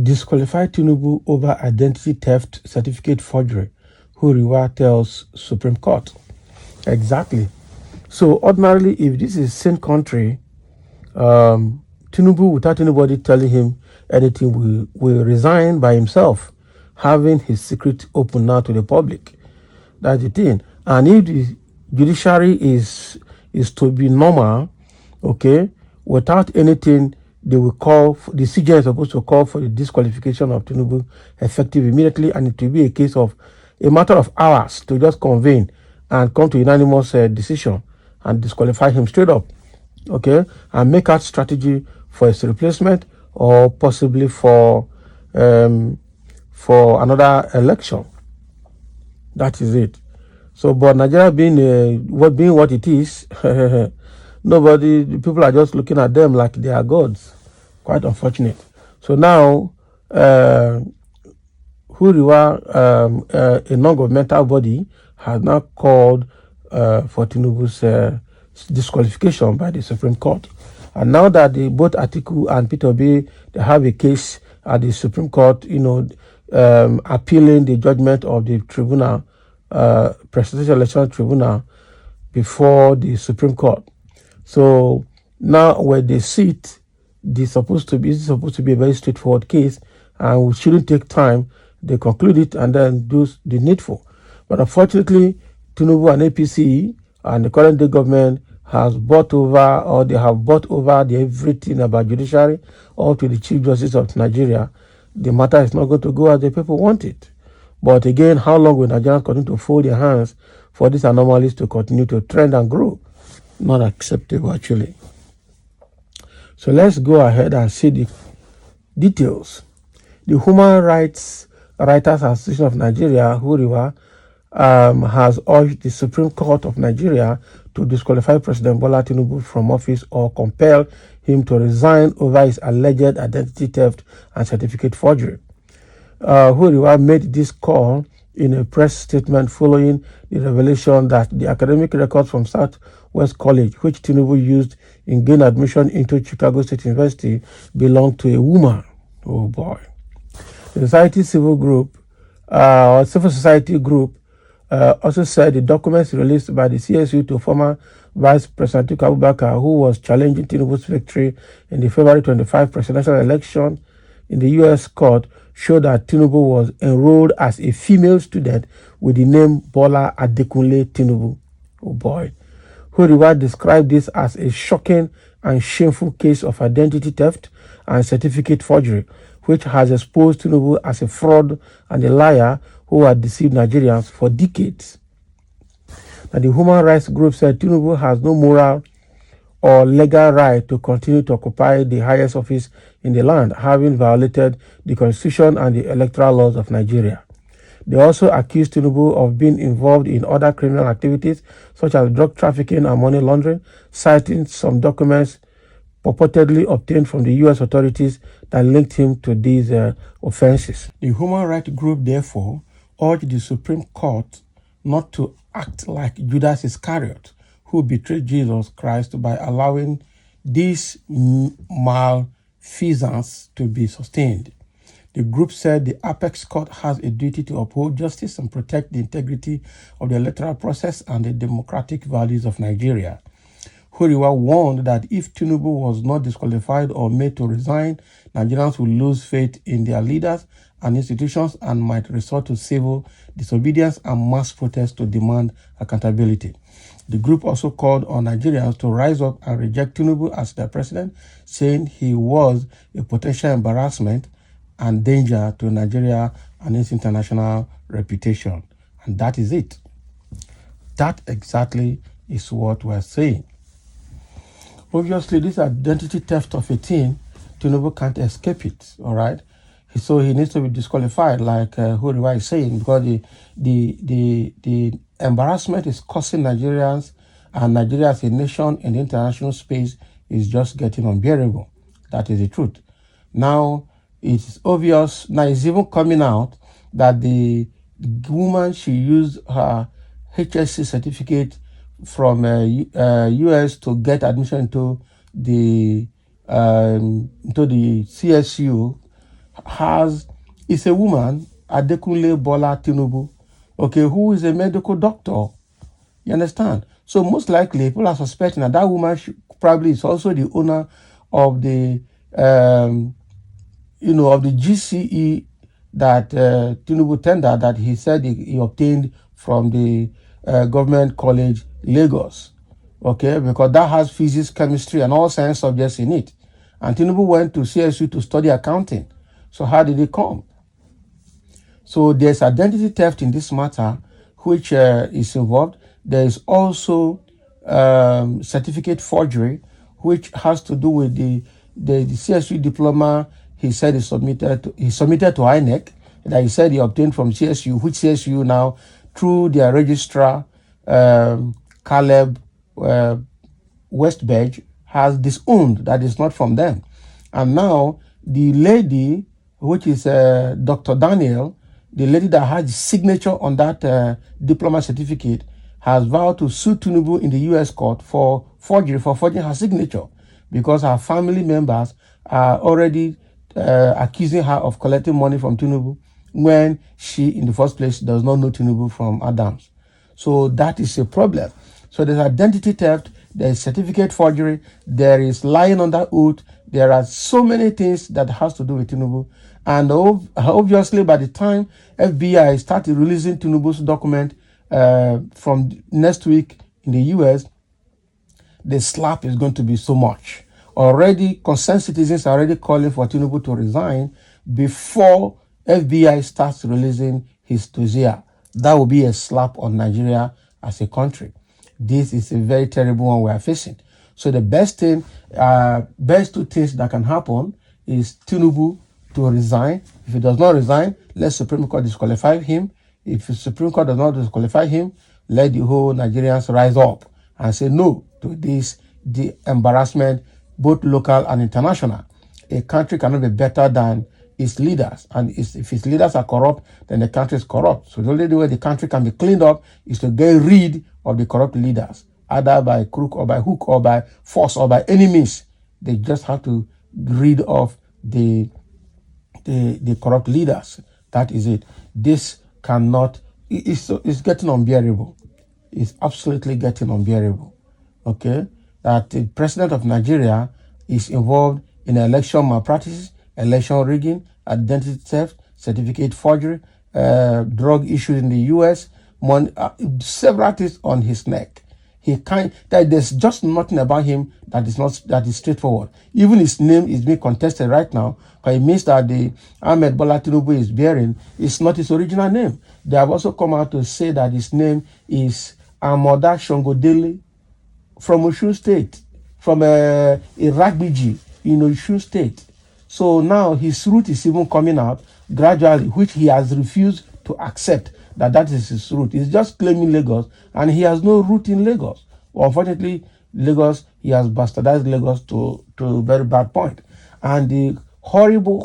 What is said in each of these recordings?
Disqualify Tinubu over identity theft certificate forgery, Huriwa tells Supreme Court. Exactly. So ordinarily, if this is same country, Tinubu, without anybody telling him anything, will resign by himself, having his secret open now to the public. That's the thing. And if the judiciary is to be normal, okay, without anything, they will call, the CJ is supposed to call for the disqualification of Tinubu effective immediately, and it will be a matter of hours to just convene and come to unanimous decision and disqualify him straight up, okay, and make out strategy for his replacement or possibly for another election. That is it. So, but Nigeria being what it is, people are just looking at them like they are gods. Quite unfortunate. So now, Huriwa, a non-governmental body, has now called for Tinubu's disqualification by the Supreme Court. And now that both Atiku and Peter Obi, they have a case at the Supreme Court, appealing the judgment of the tribunal, Presidential Election Tribunal, before the Supreme Court. So now where they sit, this is supposed to be a very straightforward case, and we shouldn't take time. They conclude it and then do the needful. But unfortunately, Tinubu and APC and the current day government has bought over the everything about judiciary, all to the Chief Justice of Nigeria. The matter is not going to go as the people want it. But again, how long will Nigerians continue to fold their hands for these anomalies to continue to trend and grow? Not acceptable, actually. So let's go ahead and see the details. The Human Rights Writers Association of Nigeria, Huriwa, has urged the Supreme Court of Nigeria to disqualify President Bola Tinubu from office or compel him to resign over his alleged identity theft and certificate forgery. Huriwa made this call in a press statement following the revelation that the academic records from Southwest College, which Tinubu used in gaining admission into Chicago State University, belonged to a woman. Oh boy. The civil society group also said the documents released by the CSU to former Vice President Atiku Abubakar, who was challenging Tinubu's victory in the February 25 presidential election in the U.S. court, showed that Tinubu was enrolled as a female student with the name Bola Adekunle Tinubu. Oh boy. Huriwa described this as a shocking and shameful case of identity theft and certificate forgery, which has exposed Tinubu as a fraud and a liar who had deceived Nigerians for decades. And the human rights group said Tinubu has no moral or legal right to continue to occupy the highest office in the land, having violated the Constitution and the electoral laws of Nigeria. They also accused Tinubu of being involved in other criminal activities such as drug trafficking and money laundering, citing some documents purportedly obtained from the U.S. authorities that linked him to these offenses. The human rights group, therefore, urged the Supreme Court not to act like Judas Iscariot, who betrayed Jesus Christ by allowing these malfeasance to be sustained. The group said the apex court has a duty to uphold justice and protect the integrity of the electoral process and the democratic values of Nigeria. Huriwa warned that if Tinubu was not disqualified or made to resign, Nigerians will lose faith in their leaders and institutions and might resort to civil disobedience and mass protests to demand accountability. The group also called on Nigerians to rise up and reject Tinubu as their president, saying he was a potential embarrassment and danger to Nigeria and its international reputation. And that is it. That exactly is what we're saying. Obviously, this identity theft of a thing, Tinubu can't escape it, all right? So he needs to be disqualified, like Huriwa is saying, because the embarrassment is causing Nigerians, and Nigeria as a nation in the international space is just getting unbearable. That is the truth. Now, it's obvious, now it's even coming out that the woman, she used her HSC certificate from US to get admission into the CSU is a woman, Adekunle Bola Tinubu, okay, who is a medical doctor. You understand? So most likely, people are suspecting that that woman probably is also the owner of the, of the GCE that Tinubu tender that he said he obtained from the government college Lagos. Okay, because that has physics, chemistry, and all science subjects in it. And Tinubu went to CSU to study accounting. So how did it come? So there's identity theft in this matter, which is involved. There is also certificate forgery, which has to do with the CSU diploma. He said he submitted to INEC, that he said he obtained from CSU, which CSU now, through their registrar, Caleb Westbedge, has disowned that is not from them. And now the lady, which is Dr. Daniel, the lady that has the signature on that diploma certificate, has vowed to sue Tinubu in the U.S. court for forging her signature, because her family members are already accusing her of collecting money from Tinubu when she, in the first place, does not know Tinubu from Adams. So that is a problem. So there's identity theft, there is certificate forgery, there is lying under oath, there are so many things that has to do with Tinubu. And obviously, by the time FBI started releasing Tinubu's document from next week in the US, the slap is going to be so much. Already, concerned citizens are already calling for Tinubu to resign before FBI starts releasing his dossier. That will be a slap on Nigeria as a country. This is a very terrible one we are facing. So the best two things that can happen is Tinubu to resign. If he does not resign, let Supreme Court disqualify him. If the Supreme Court does not disqualify him, let the whole Nigerians rise up and say no to this, the embarrassment, both local and international. A country cannot be better than its leaders, and if its leaders are corrupt, then the country is corrupt. So the only way the country can be cleaned up is to get rid of the corrupt leaders, either by crook or by hook or by force or by any means. They just have to rid of the corrupt leaders. That is it. This cannot. It's getting unbearable. It's absolutely getting unbearable. Okay, that the president of Nigeria is involved in election malpractices, election rigging, identity theft, certificate forgery, drug issues in the U.S., several things on his neck. There's just nothing about him that is straightforward. Even his name is being contested right now, but it means that the Ahmed Bola Tinubu is bearing is not his original name. They have also come out to say that his name is Amoda Shongodele from Osun State, from a Ragbiji in Osun State. So now his root is even coming out gradually, which he has refused to accept that is his root. He's just claiming Lagos, and he has no root in Lagos. Well, unfortunately, Lagos, he has bastardized Lagos to a very bad point. And the horrible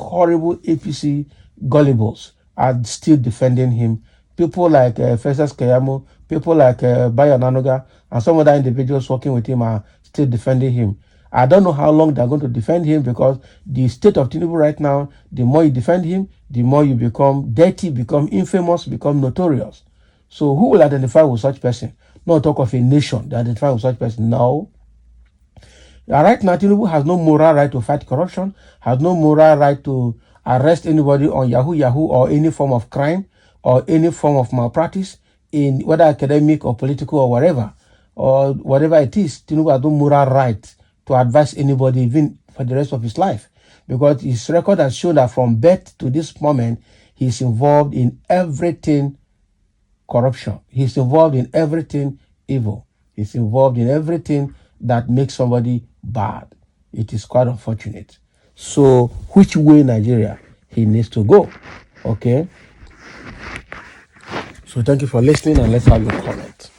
APC gullibles are still defending him. People like Festus Keyamo, people like Bayo Nanoga, and some other individuals working with him are still defending him. I don't know how long they're going to defend him, because the state of Tinubu right now, the more you defend him, the more you become dirty, become infamous, become notorious. So who will identify with such person? Not talk of a nation that identify with such person. No. Right now, Tinubu has no moral right to fight corruption, has no moral right to arrest anybody on Yahoo or any form of crime or any form of malpractice, in whether academic or political or whatever it is. Tinubu has no moral right to advise anybody, even for the rest of his life, because his record has shown that from birth to this moment, he's involved in everything corruption. He's involved in everything evil. He's involved in everything that makes somebody bad. It is quite unfortunate. So, which way Nigeria he needs to go? Okay. So, thank you for listening, and let's have your comment.